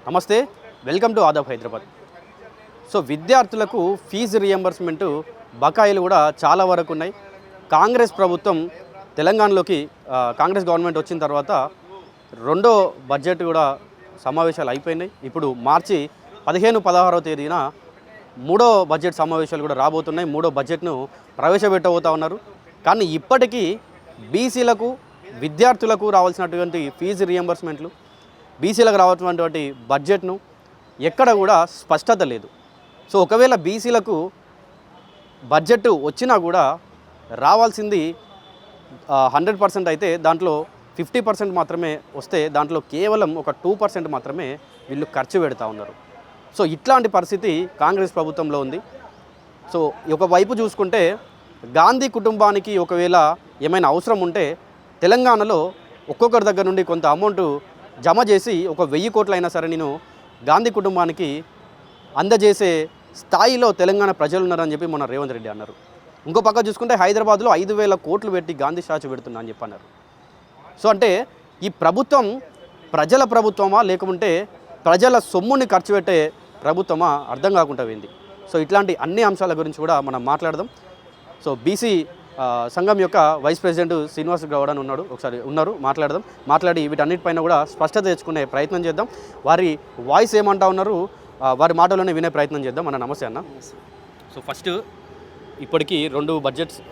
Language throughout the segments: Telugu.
నమస్తే, welcome to Aadab Hyderabad. So విద్యార్థులకు ఫీజు రియంబర్స్మెంట్ బకాయిలు కూడా చాలా వరకు ఉన్నాయి. కాంగ్రెస్ ప్రభుత్వం తెలంగాణలోకి కాంగ్రెస్ గవర్నమెంట్ వచ్చిన తర్వాత రెండో బడ్జెట్ కూడా సమావేశాలు అయిపోయినాయి. ఇప్పుడు మార్చి 15-16వ తేదీన మూడో బడ్జెట్ సమావేశాలు కూడా రాబోతున్నాయి. మూడో బడ్జెట్ను ప్రవేశపెట్టబోతా ఉన్నారు. కానీ ఇప్పటికీ బీసీలకు విద్యార్థులకు రావాల్సినటువంటి ఫీజు రియంబర్స్మెంట్లు, బీసీలకు రావాల్సినటువంటి బడ్జెట్ను ఎక్కడ కూడా స్పష్టత లేదు. సో ఒకవేళ బీసీలకు బడ్జెట్ వచ్చినా కూడా రావాల్సింది 100% అయితే దాంట్లో 50% మాత్రమే వస్తే దాంట్లో కేవలం ఒక 2% మాత్రమే వీళ్ళు ఖర్చు పెడతా ఉన్నారు. సో ఇట్లాంటి పరిస్థితి కాంగ్రెస్ ప్రభుత్వంలో ఉంది. సో ఒకవైపు చూసుకుంటే గాంధీ కుటుంబానికి ఒకవేళ ఏమైనా అవసరం ఉంటే తెలంగాణలో ఒక్కొక్కరి దగ్గర నుండి కొంత అమౌంట్ జమ చేసి 1,000 కోట్లైనా సరే నేను గాంధీ కుటుంబానికి అందజేసే స్థాయిలో తెలంగాణ ప్రజలు ఉన్నారని చెప్పి మొన్న రేవంత్ రెడ్డి అన్నారు. ఇంకో పక్క చూసుకుంటే హైదరాబాద్లో 5,000 కోట్లు పెట్టి గాంధీ స్టాచ్యూ పెడుతున్నా అని చెప్పి అన్నారు. సో అంటే ఈ ప్రభుత్వం ప్రజల ప్రభుత్వమా లేకుంటే ప్రజల సొమ్ముని ఖర్చు పెట్టే ప్రభుత్వమా అర్థం కాకుండా పోయింది. సో ఇట్లాంటి అన్ని అంశాల గురించి కూడా మనం మాట్లాడదాం. సో బీసీ సంఘం యొక్క వైస్ ప్రెసిడెంట్ శ్రీనివాస్ గౌడ్ అని మాట్లాడదాం. మాట్లాడి వీటన్నిటిపైన కూడా స్పష్టత తెచ్చుకునే ప్రయత్నం చేద్దాం. వారి వాయిస్ ఏమంటా ఉన్నారు, వారి మాటలోనే వినే ప్రయత్నం చేద్దాం. అన్న నమస్తే అన్న. సో ఫస్ట్ ఇప్పటికీ 2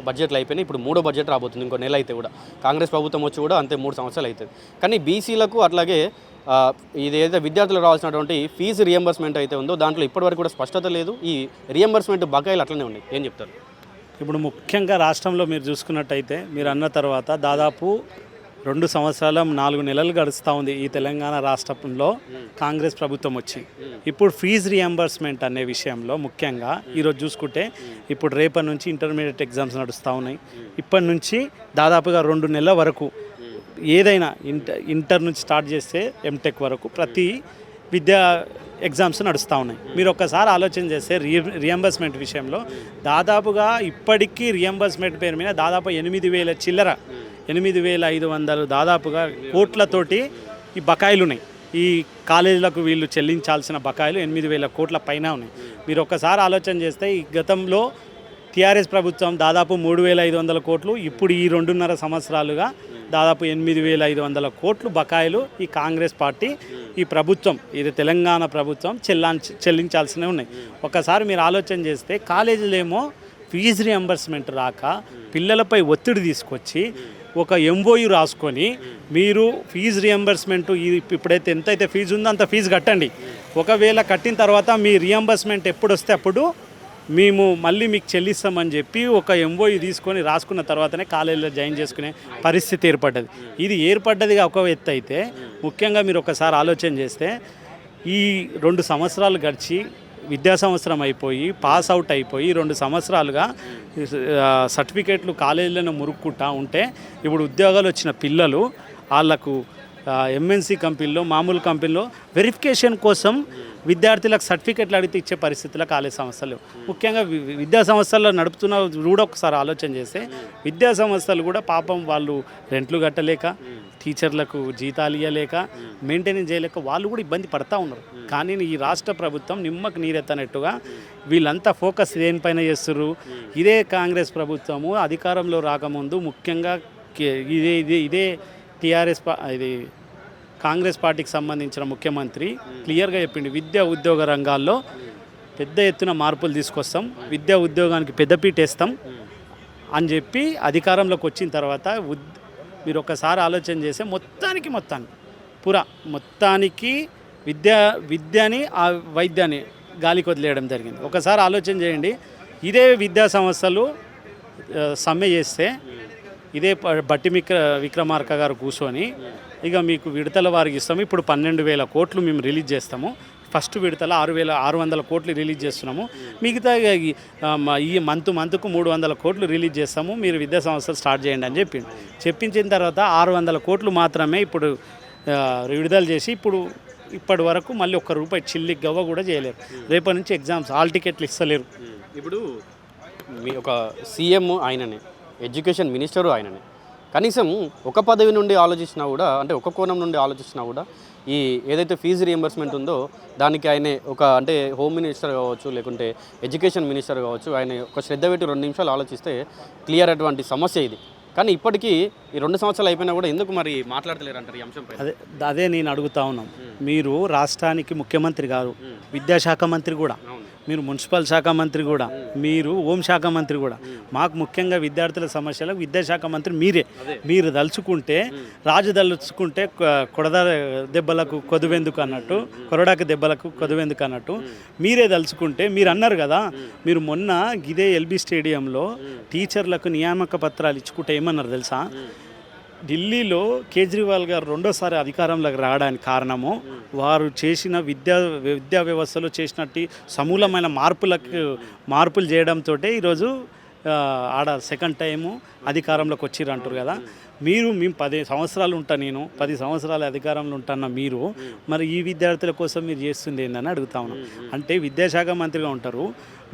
బడ్జెట్లు అయిపోయినాయి. ఇప్పుడు 3వ బడ్జెట్ రాబోతుంది. ఇంకో నెల అయితే కూడా కాంగ్రెస్ ప్రభుత్వం వచ్చి కూడా అంతే 3 సంవత్సరాలు అవుతుంది. కానీ బీసీలకు అట్లాగే ఇది ఏదైతే విద్యార్థులకు రావాల్సినటువంటి ఫీజు రియంబర్స్మెంట్ అయితే ఉందో దాంట్లో ఇప్పటివరకు కూడా స్పష్టత లేదు. ఈ రియంబర్స్మెంట్ బకాయిలు అట్లనే ఉన్నాయి. ఏం చెప్తారు? ఇప్పుడు ముఖ్యంగా రాష్ట్రంలో మీరు చూసుకున్నట్టయితే మీరు అన్న తర్వాత దాదాపు 2 సంవత్సరాల 4 నెలలు గడుస్తూ ఉంది ఈ తెలంగాణ రాష్ట్రంలో కాంగ్రెస్ ప్రభుత్వం వచ్చి. ఇప్పుడు ఫీజు రియంబర్స్మెంట్ అనే విషయంలో ముఖ్యంగా ఈరోజు చూసుకుంటే ఇప్పుడు రేపటి నుంచి ఇంటర్మీడియట్ ఎగ్జామ్స్ నడుస్తూ ఉన్నాయి. ఇప్పటి నుంచి దాదాపుగా 2 నెలల వరకు ఏదైనా ఇంటర్ నుంచి స్టార్ట్ చేస్తే ఎంటెక్ వరకు ప్రతి విద్యా ఎగ్జామ్స్ నడుస్తూ ఉన్నాయి. మీరు ఒక్కసారి ఆలోచన చేస్తే రియంబర్స్మెంట్ విషయంలో దాదాపుగా ఇప్పటికీ రియంబర్స్మెంట్ పేరు మీద దాదాపు 8,000 చిల్లర 8,500 దాదాపుగా కోట్లతోటి ఈ బకాయిలు ఉన్నాయి. ఈ కాలేజీలకు వీళ్ళు చెల్లించాల్సిన బకాయిలు 8,000 కోట్ల పైన ఉన్నాయి. మీరు ఒక్కసారి ఆలోచన చేస్తే ఈ గతంలో టీఆర్ఎస్ ప్రభుత్వం దాదాపు 3,500 కోట్లు, ఇప్పుడు ఈ 2.5 సంవత్సరాలుగా దాదాపు 8,500 కోట్లు బకాయిలు ఈ కాంగ్రెస్ పార్టీ ఈ ప్రభుత్వం ఇది తెలంగాణ ప్రభుత్వం చెల్లించాల్సినవి ఉన్నాయి. ఒకసారి మీరు ఆలోచన చేస్తే కాలేజీలేమో ఫీజు రియంబర్స్మెంట్ రాక పిల్లలపై ఒత్తిడి తీసుకొచ్చి ఒక ఎంఓయు రాసుకొని మీరు ఫీజు రియంబర్స్మెంట్ ఇప్పుడైతే ఎంతైతే ఫీజు ఉందో అంత ఫీజు కట్టండి, ఒకవేళ కట్టిన తర్వాత మీ రియంబర్స్మెంట్ ఎప్పుడు వస్తే అప్పుడు మేము మళ్ళీ మీకు చెల్లిస్తామని చెప్పి ఒక ఎంఓయు తీసుకొని రాసుకున్న తర్వాతనే కాలేజీలో జాయిన్ చేసుకునే పరిస్థితి ఏర్పడ్డది. ఇది ఏర్పడ్డదిగా ఒక ఎత్తు అయితే ముఖ్యంగా మీరు ఒకసారి ఆలోచన చేస్తే ఈ 2 సంవత్సరాలు గడిచి విద్యా సంవత్సరం అయిపోయి పాస్ అవుట్ అయిపోయి 2 సంవత్సరాలుగా సర్టిఫికేట్లు కాలేజీలను మురుక్కుంటా ఉంటే ఇప్పుడు ఉద్యోగాలు వచ్చిన పిల్లలు వాళ్ళకు ఎంఎన్సీ కంపెనీలో మామూలు కంపెనీలో వెరిఫికేషన్ కోసం విద్యార్థులకు సర్టిఫికెట్లు అడిగితే ఇచ్చే పరిస్థితుల్లో కాలేజ్ సంస్థలు ముఖ్యంగా విద్యా సంస్థల్లో నడుపుతున్న కూడా ఒకసారి ఆలోచన చేస్తే విద్యా సంస్థలు కూడా పాపం వాళ్ళు రెంట్లు కట్టలేక టీచర్లకు జీతాలు ఇవ్వలేక మెయింటెనెన్స్ చేయలేక వాళ్ళు కూడా ఇబ్బంది పడతా ఉన్నారు. కానీ ఈ రాష్ట్ర ప్రభుత్వం నిమ్మకు నీరెత్తనట్టుగా వీళ్ళంతా ఫోకస్ దేనిపైన చేస్తున్నారు. ఇదే కాంగ్రెస్ ప్రభుత్వము అధికారంలో రాకముందు ముఖ్యంగా ఇదే టీఆర్ఎస్ ఇది కాంగ్రెస్ పార్టీకి సంబంధించిన ముఖ్యమంత్రి క్లియర్గా చెప్పింది, విద్యా ఉద్యోగ రంగాల్లో పెద్ద ఎత్తున మార్పులు తీసుకొస్తాం, విద్యా ఉద్యోగానికి పెద్దపీట వేస్తాం అని చెప్పి అధికారంలోకి వచ్చిన తర్వాత మీరు ఒకసారి ఆలోచన చేస్తే మొత్తానికి విద్యని ఆ వైద్యాన్ని గాలికి వదిలేయడం జరిగింది. ఒకసారి ఆలోచన చేయండి, ఇదే విద్యా సంస్థలు సమ్మె చేస్తే ఇదే బట్టి విక్రమార్క గారు కూర్చొని ఇక మీకు విడతల వారికి ఇస్తాము, ఇప్పుడు 12,000 కోట్లు మేము రిలీజ్ చేస్తాము, ఫస్ట్ విడతల 6,600 కోట్లు రిలీజ్ చేస్తున్నాము, మిగతా ఈ మంత్కు 300 కోట్లు రిలీజ్ చేస్తాము, మీరు విద్యా సంస్థలు స్టార్ట్ చేయండి అని చెప్పించిన తర్వాత 600 కోట్లు మాత్రమే ఇప్పుడు విడుదల చేసి ఇప్పటి వరకు మళ్ళీ ₹1 చిల్లి గవ్వ కూడా చేయలేరు. రేపటి నుంచి ఎగ్జామ్స్ హాల్ టికెట్లు ఇస్తలేరు. ఇప్పుడు మీ ఒక సీఎం ఆయననే, ఎడ్యుకేషన్ మినిస్టరు ఆయననే, కనీసం ఒక పదవి నుండి ఆలోచించినా కూడా, అంటే ఒక కోణం నుండి ఆలోచించినా కూడా ఈ ఏదైతే ఫీజు రియంబర్స్మెంట్ ఉందో దానికి ఆయన ఒక అంటే హోమ్ మినిస్టర్ కావచ్చు లేకుంటే ఎడ్యుకేషన్ మినిస్టర్ కావచ్చు ఆయన ఒక శ్రద్ధ పెట్టి 2 నిమిషాలు ఆలోచిస్తే క్లియర్ అటువంటి సమస్య ఇది. కానీ ఇప్పటికీ ఈ 2 సంవత్సరాలు అయిపోయినా కూడా ఎందుకు మరి మాట్లాడతలేరు అంటారు ఈ అంశంపై? అదే నేను అడుగుతా ఉన్నాం. మీరు రాష్ట్రానికి ముఖ్యమంత్రి గారు, విద్యాశాఖ మంత్రి కూడా, మీరు మున్సిపల్ శాఖ మంత్రి కూడా, మీరు హోంశాఖ మంత్రి కూడా. మాకు ముఖ్యంగా విద్యార్థుల సమస్యలకు విద్యాశాఖ మంత్రి మీరే. మీరు దలుచుకుంటే రాజు దలుచుకుంటే కొడద దెబ్బలకు కొదువెందుకు అన్నట్టు, కొరడాకి దెబ్బలకు కొదువెందుకు అన్నట్టు మీరే దలుచుకుంటే మీరు అన్నారు కదా. మీరు మొన్న గిదే ఎల్బీ స్టేడియంలో టీచర్లకు నియామక పత్రాలు ఇచ్చుకుంటే ఏమన్నారు తెలుసా? ఢిల్లీలో కేజ్రీవాల్ గారు 2వ అధికారంలోకి రావడానికి కారణము వారు చేసిన విద్యా వ్యవస్థలో చేసినట్టు సమూలమైన మార్పులు చేయడంతో ఈరోజు ఆడ సెకండ్ టైము అధికారంలోకి వచ్చిర్రు అంటారు కదా. మేము 10 సంవత్సరాలు ఉంటా, నేను 10 సంవత్సరాల అధికారంలో ఉంటాను. మీరు మరి ఈ విద్యార్థుల కోసం మీరు చేస్తుంది ఏందని అడుగుతా ఉన్నాం. అంటే విద్యాశాఖ మంత్రిగా ఉంటారు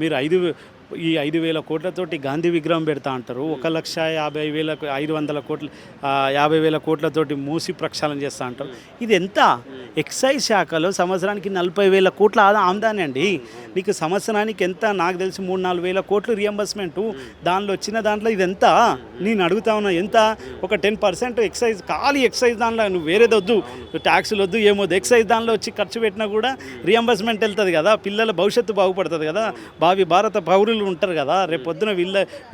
మీరు. 5,000 కోట్లతోటి గాంధీ విగ్రహం పెడతా అంటారు. 1,50,500 కోట్లు 50,000 కోట్లతోటి మూసి ప్రక్షాళన చేస్తూ అంటారు. ఇది ఎంత? ఎక్సైజ్ శాఖలో సంవత్సరానికి 40,000 కోట్ల ఆమ్దాని అండి. నీకు సంవత్సరానికి ఎంత? నాకు తెలిసి 3-4 వేల కోట్లు రియంబర్స్మెంటు. దానిలో వచ్చిన దాంట్లో ఇది ఎంత నేను అడుగుతా ఉన్నా. ఎంత? ఒక 10% ఎక్సైజ్, ఖాళీ ఎక్సైజ్ దానిలో. నువ్వు వేరేది వద్దు, ట్యాక్సులు వద్దు, ఏమొద్దు, ఎక్సైజ్ దానిలో వచ్చి ఖర్చు పెట్టినా కూడా రియంబర్స్మెంట్ వెళ్తుంది కదా. పిల్లల భవిష్యత్తు బాగుపడుతుంది కదా. భావి భారత పౌరులు ఉంటారు కదా. రేపొద్దున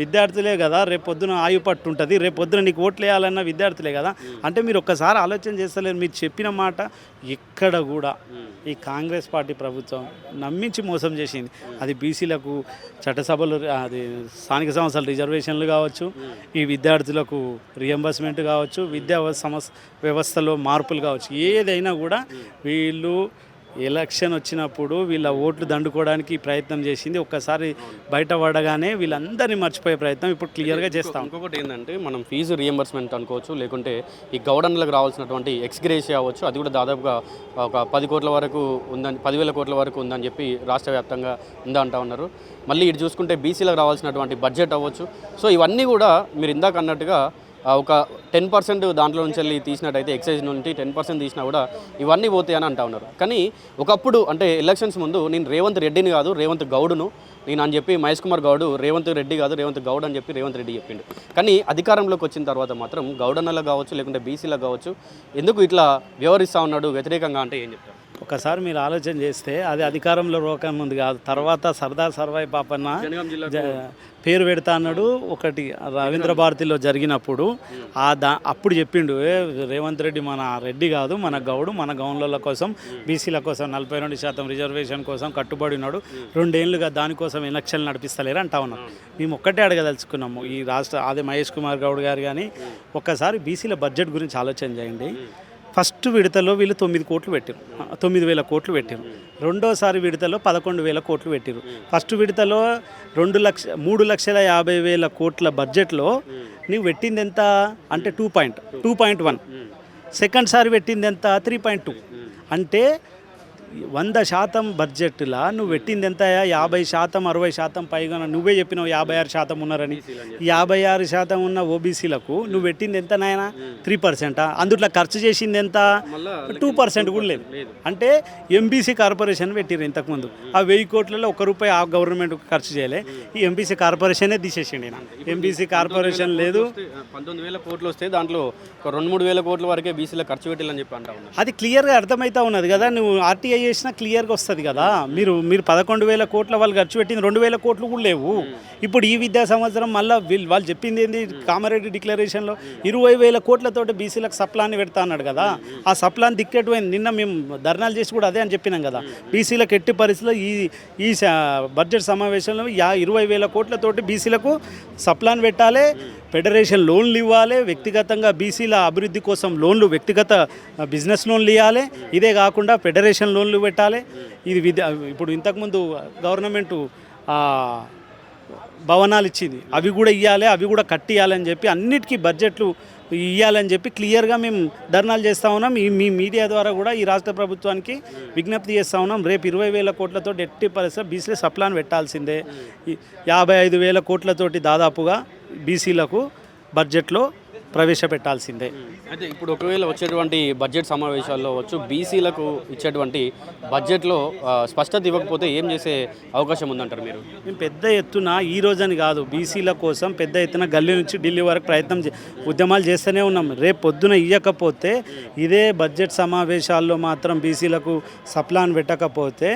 విద్యార్థులే కదా. రేపొద్దున ఆయుపట్టు ఉంటుంది. రేపొద్దున నీకు ఓట్లు వేయాలన్న విద్యార్థులే కదా. అంటే మీరు ఒక్కసారి ఆలోచన చేస్తలేరు. మీరు చెప్పిన మాట ఎక్కడ కూడా ఈ కాంగ్రెస్ పార్టీ ప్రభుత్వం నమ్మించి మోసం చేసింది. అది బీసీలకు చట్టసభలు, అది స్థానిక సంస్థల రిజర్వేషన్లు కావచ్చు, ఈ విద్యార్థులకు రియంబర్స్మెంట్ కావచ్చు, విద్యా వ్యవస్థలో మార్పులు కావచ్చు, ఏదైనా కూడా వీళ్ళు ఎలక్షన్ వచ్చినప్పుడు వీళ్ళ ఓట్లు దండుకోవడానికి ప్రయత్నం చేసింది. ఒక్కసారి బయటపడగానే వీళ్ళందరినీ మర్చిపోయే ప్రయత్నం ఇప్పుడు క్లియర్గా చేస్తాం. ఇంకొకటి ఏంటంటే మనం ఫీజు రియంబర్స్మెంట్ అనుకోవచ్చు, లేకుంటే ఈ గౌడన్లకు రావాల్సినటువంటి ఎక్స్గ్రేషియా అవ్వచ్చు, అది కూడా దాదాపుగా ఒక 10 కోట్ల వరకు ఉందని, 10,000 కోట్ల వరకు ఉందని చెప్పి రాష్ట్ర వ్యాప్తంగా ఉందంటా ఉన్నారు. మళ్ళీ ఇటు చూసుకుంటే బీసీలకు రావాల్సినటువంటి బడ్జెట్ అవ్వచ్చు. సో ఇవన్నీ కూడా మీరు ఇందాక అన్నట్టుగా ఒక 10% దాంట్లో నుంచి వెళ్ళి తీసినట్టయితే, ఎక్సైజ్ నుంచి 10% తీసినా కూడా ఇవన్నీ పోతాయని అంటా ఉన్నారు. కానీ ఒకప్పుడు అంటే ఎలక్షన్స్ ముందు నేను రేవంత్ రెడ్డిని కాదు రేవంత్ గౌడ్ను నేను అని చెప్పి మహేష్ కుమార్ గౌడ్ రేవంత్ రెడ్డి కాదు రేవంత్ గౌడ్ అని చెప్పి రేవంత్ రెడ్డి చెప్పిండు. కానీ అధికారంలోకి వచ్చిన తర్వాత మాత్రం గౌడన్నలకు కావచ్చు లేకుంటే బీసీలకు కావచ్చు ఎందుకు ఇట్లా వ్యవహరిస్తూ ఉన్నాడు వ్యతిరేకంగా అంటే ఏం చెప్తారు? ఒకసారి మీరు ఆలోచన చేస్తే అది అధికారంలో రోకముందు కాదు, తర్వాత సర్దార్ సర్వాయి పాపన్న పేరు పెడతా అన్నాడు. ఒకటి రవీంద్ర భారతిలో జరిగినప్పుడు అప్పుడు చెప్పిండు, రేవంత్ రెడ్డి మన రెడ్డి కాదు, మన గౌడు, మన గౌన్ల కోసం, బీసీల కోసం 42% రిజర్వేషన్ కోసం కట్టుబడి ఉన్నాడు. 2 ఏళ్ళుగా దానికోసం ఎలక్షన్లు నడిపిస్తలేరు అంటా ఉన్నాం. మేము ఒక్కటే అడగదలుచుకున్నాము ఈ రాష్ట్ర అదే మహేష్ కుమార్ గౌడ్ గారు కానీ ఒక్కసారి బీసీల బడ్జెట్ గురించి ఆలోచన చేయండి. ఫస్ట్ విడతలో వీళ్ళు 9 కోట్లు పెట్టారు, 9,000 కోట్లు పెట్టారు. రెండోసారి విడతలో 11,000 కోట్లు పెట్టారు. ఫస్ట్ విడతలో 3,50,000 కోట్ల బడ్జెట్లో నీవు పెట్టింది ఎంత అంటే 2.1. సెకండ్ సారి పెట్టింది ఎంత 3.2. అంటే 100% బడ్జెట్లో నువ్వు పెట్టింది ఎంత? 50%, 60% పైగా. నువ్వే చెప్పినావు 56% ఉన్నారని. 56% ఉన్న ఓబీసీలకు నువ్వు పెట్టింది ఎంత నాయన? 3%. అందుట్లో ఖర్చు చేసింది ఎంత? 2% కూడా లేదు. అంటే ఎంబీసీ కార్పొరేషన్ పెట్టిరు ఇంతకుముందు. ఆ 1000 కోట్లలో ₹1 ఆ గవర్నమెంట్ ఖర్చు చేయలే. ఈ ఎంబీసీ కార్పొరేషనే తీసేసిండి. ఎంబీసీ కార్పొరేషన్ లేదు. 19,000 కోట్లు వస్తే దాంట్లో 2-3 వేల కోట్ల వరకే బీసీలో ఖర్చు పెట్టాలని చెప్పి అంటా ఉన్నారు. అది క్లియర్గా అర్థమవుతా ఉన్నది కదా. నువ్వు ఆర్టీఐ చేసినా క్లియర్గా వస్తుంది కదా. మీరు 11,000 కోట్ల వాళ్ళు ఖర్చు పెట్టింది 2,000 కోట్లు కూడా లేవు. ఇప్పుడు ఈ విద్యా సంవత్సరం మళ్ళీ వాళ్ళు చెప్పింది ఏంది? కామారెడ్డి డిక్లరేషన్లో 20,000 కోట్లతోటి బీసీలకు సప్లాన్ని పెడతా అన్నాడు కదా. ఆ సప్లాన్ దిక్కెట్టుపోయింది. నిన్న మేము ధర్నాలు చేసి కూడా అదే అని చెప్పినాం కదా. బీసీలకు ఎట్టి పరిస్థితుల్లో ఈ బడ్జెట్ సమావేశంలో 20,000 కోట్లతోటి బీసీలకు సప్లాన్ పెట్టాలి, ఫెడరేషన్ లోన్లు ఇవ్వాలి, వ్యక్తిగతంగా బీసీల అభివృద్ధి కోసం లోన్లు, వ్యక్తిగత బిజినెస్ లోన్లు ఇవ్వాలి. ఇదే కాకుండా ఫెడరేషన్ లోన్లు పెట్టాలి. ఇది ఇప్పుడు ఇంతకుముందు గవర్నమెంటు భవనాలు ఇచ్చింది, అవి కూడా ఇవ్వాలి, అవి కూడా కట్టియాలని చెప్పి అన్నిటికీ బడ్జెట్లు ఇవ్వాలని చెప్పి క్లియర్గా మేము ధర్నాలు చేస్తూ ఉన్నాం. మీ మీడియా ద్వారా కూడా ఈ రాష్ట్ర ప్రభుత్వానికి విజ్ఞప్తి చేస్తూ ఉన్నాం. రేపు 20,000 కోట్లతో ఎట్టి పరిస్థితి బీసీలు సప్లాన్ పెట్టాల్సిందే. 55,000 కోట్లతోటి దాదాపుగా బీసీలకు బడ్జెట్లో ప్రవేశపెట్టాల్సిందే. అయితే ఇప్పుడు ఒకవేళ వచ్చేటువంటి బడ్జెట్ సమావేశాల్లో వచ్చు బీసీలకు ఇచ్చేటువంటి బడ్జెట్లో స్పష్టత ఇవ్వకపోతే ఏం చేసే అవకాశం ఉందంటారు మీరు? మేము పెద్ద ఎత్తున ఈ రోజని కాదు, బీసీల కోసం పెద్ద ఎత్తున గల్లీ నుంచి ఢిల్లీ వరకు ఉద్యమాలు చేస్తూనే ఉన్నాం. రేపు పొద్దున ఇవ్వకపోతే ఇదే బడ్జెట్ సమావేశాల్లో మాత్రం బీసీలకు సప్లాన్ పెట్టకపోతే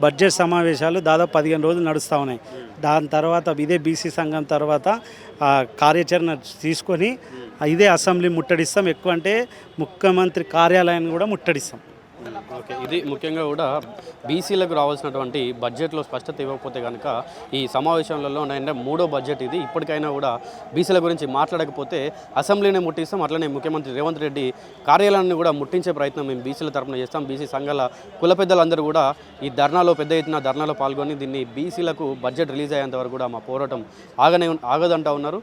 బడ్జెట్ సమావేశాలు దాదాపు 15 రోజులు నడుస్తూ ఉన్నాయి. దాని తర్వాత ఇదే బీసీ సంఘం తర్వాత కార్యాచరణ తీసుకొని ఇదే అసెంబ్లీ ముట్టడిస్తాం, ఎక్కువ అంటే ముఖ్యమంత్రి కార్యాలయాన్ని కూడా ముట్టడిస్తాం. ఓకే, ఇది ముఖ్యంగా కూడా బీసీలకు రావాల్సినటువంటి బడ్జెట్లో స్పష్టత ఇవ్వకపోతే కనుక ఈ సమావేశంలో అంటే 3వ బడ్జెట్ ఇది, ఇప్పటికైనా కూడా బీసీల గురించి మాట్లాడకపోతే అసెంబ్లీని ముట్టిస్తాం, అట్లనే ముఖ్యమంత్రి రేవంత్ రెడ్డి కార్యాలయాన్ని కూడా ముట్టించే ప్రయత్నం మేము బీసీల తరఫున చేస్తాం. బీసీ సంఘాల కుల పెద్దలందరూ కూడా ఈ ధర్నాలో పెద్ద ఎత్తున ధర్నాలో పాల్గొని దీన్ని బీసీలకు బడ్జెట్ రిలీజ్ అయ్యేంత వరకు కూడా మా పోరాటం ఆగదంటా ఉన్నారు.